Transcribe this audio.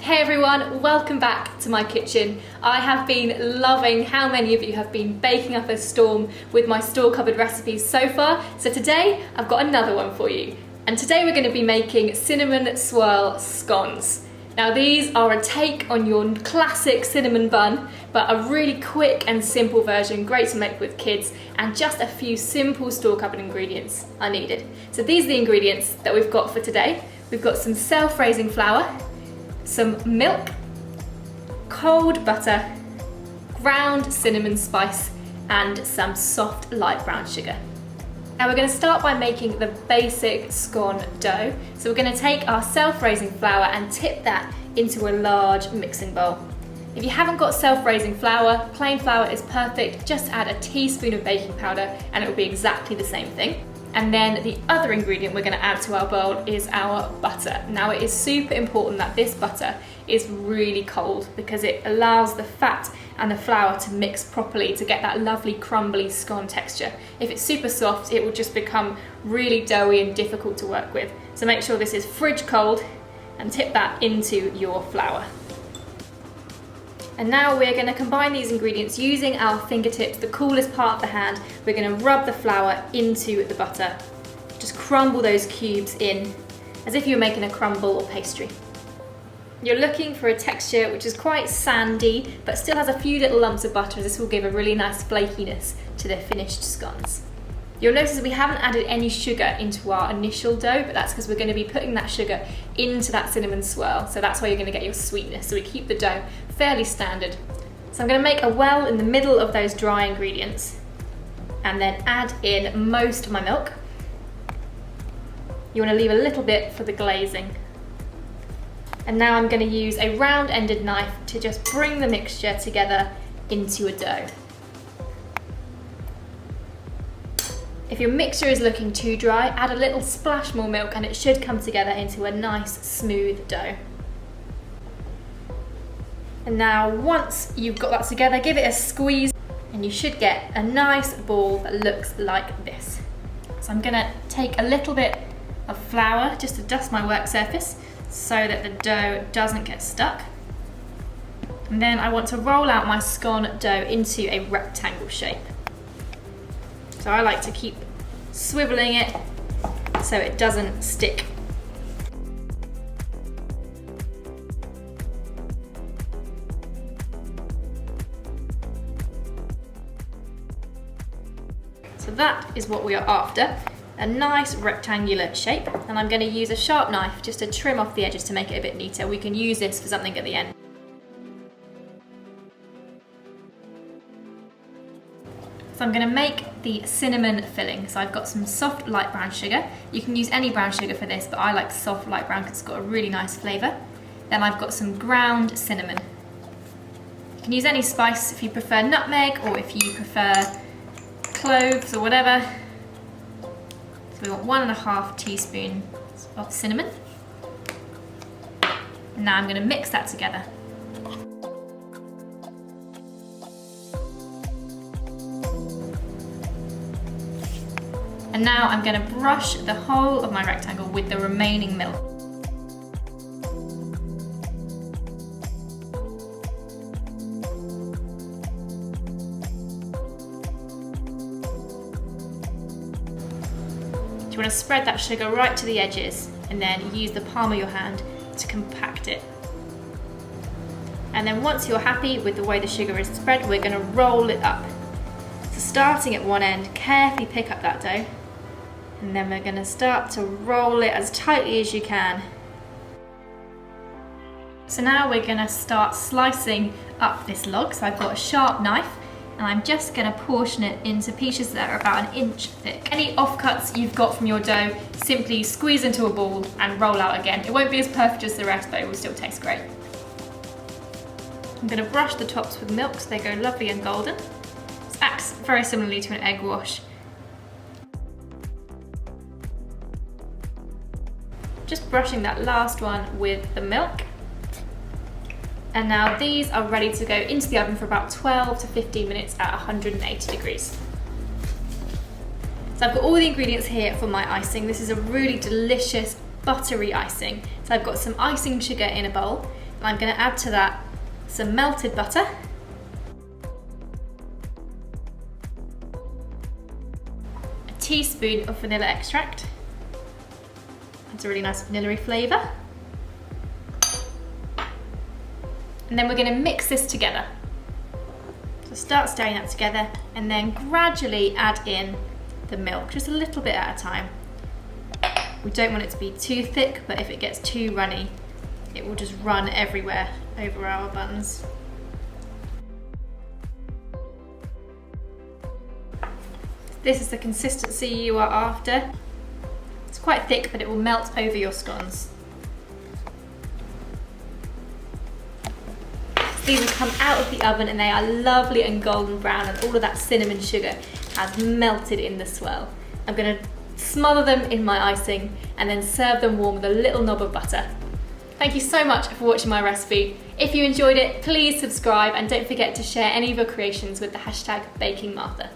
Hey everyone, welcome back to my kitchen. I have been loving how many of you have been baking up a storm with my store cupboard recipes so far. So today I've got another one for you. And today we're going to be making cinnamon swirl scones. Now these are a take on your classic cinnamon bun, but a really quick and simple version, great to make with kids, and just a few simple store cupboard ingredients are needed. So these are the ingredients that we've got for today. We've got some self-raising flour, some milk, cold butter, ground cinnamon spice, and some soft light brown sugar. Now we're going to start by making the basic scone dough. So we're going to take our self-raising flour and tip that into a large mixing bowl. If you haven't got self-raising flour, plain flour is perfect. Just add a teaspoon of baking powder and it will be exactly the same thing. And then the other ingredient we're going to add to our bowl is our butter. Now it is super important that this butter is really cold because it allows the fat and the flour to mix properly to get that lovely crumbly scone texture. If it's super soft, it will just become really doughy and difficult to work with. So make sure this is fridge cold and tip that into your flour. And now we're going to combine these ingredients using our fingertips, the coolest part of the hand. We're going to rub the flour into the butter. Just crumble those cubes in as if you were making a crumble or pastry. You're looking for a texture which is quite sandy but still has a few little lumps of butter, as this will give a really nice flakiness to the finished scones. You'll notice we haven't added any sugar into our initial dough, but that's because we're going to be putting that sugar into that cinnamon swirl, so that's where you're going to get your sweetness. So we keep the dough fairly standard. So I'm going to make a well in the middle of those dry ingredients and then add in most of my milk. You want to leave a little bit for the glazing. And now I'm going to use a round-ended knife to just bring the mixture together into a dough. If your mixture is looking too dry, add a little splash more milk and it should come together into a nice smooth dough. And now once you've got that together, give it a squeeze and you should get a nice ball that looks like this. So I'm gonna take a little bit of flour just to dust my work surface so that the dough doesn't get stuck. And then I want to roll out my scone dough into a rectangle shape. So I like to keep swiveling it so it doesn't stick. So that is what we are after, a nice rectangular shape. And I'm going to use a sharp knife just to trim off the edges to make it a bit neater. We can use this for something at the end. So I'm going to make the cinnamon filling. So I've got some soft light brown sugar. You can use any brown sugar for this, but I like soft light brown because it's got a really nice flavour. Then I've got some ground cinnamon. You can use any spice if you prefer nutmeg or if you prefer cloves or whatever. So we want 1.5 teaspoons of cinnamon. And now I'm going to mix that together. And now I'm going to brush the whole of my rectangle with the remaining milk. You want to spread that sugar right to the edges and then use the palm of your hand to compact it. And then once you're happy with the way the sugar is spread, we're going to roll it up. So starting at one end, carefully pick up that dough. And then we're going to start to roll it as tightly as you can. So now we're going to start slicing up this log. So I've got a sharp knife and I'm just going to portion it into pieces that are about 1 inch thick. Any offcuts you've got from your dough, simply squeeze into a ball and roll out again. It won't be as perfect as the rest, but it will still taste great. I'm going to brush the tops with milk so they go lovely and golden. This acts very similarly to an egg wash. Just brushing that last one with the milk. And now these are ready to go into the oven for about 12 to 15 minutes at 180 degrees. So I've got all the ingredients here for my icing. This is a really delicious buttery icing. So I've got some icing sugar in a bowl. I'm going to add to that some melted butter. A teaspoon of vanilla extract. That's a really nice vanilla-y flavour. And then we're going to mix this together. So start stirring that together and then gradually add in the milk, just a little bit at a time. We don't want it to be too thick, but if it gets too runny, it will just run everywhere over our buns. This is the consistency you are after. It's quite thick, but it will melt over your scones. These have come out of the oven and they are lovely and golden brown, and all of that cinnamon sugar has melted in the swirl. I'm going to smother them in my icing and then serve them warm with a little knob of butter. Thank you so much for watching my recipe. If you enjoyed it, please subscribe and don't forget to share any of your creations with the hashtag BakingMartha.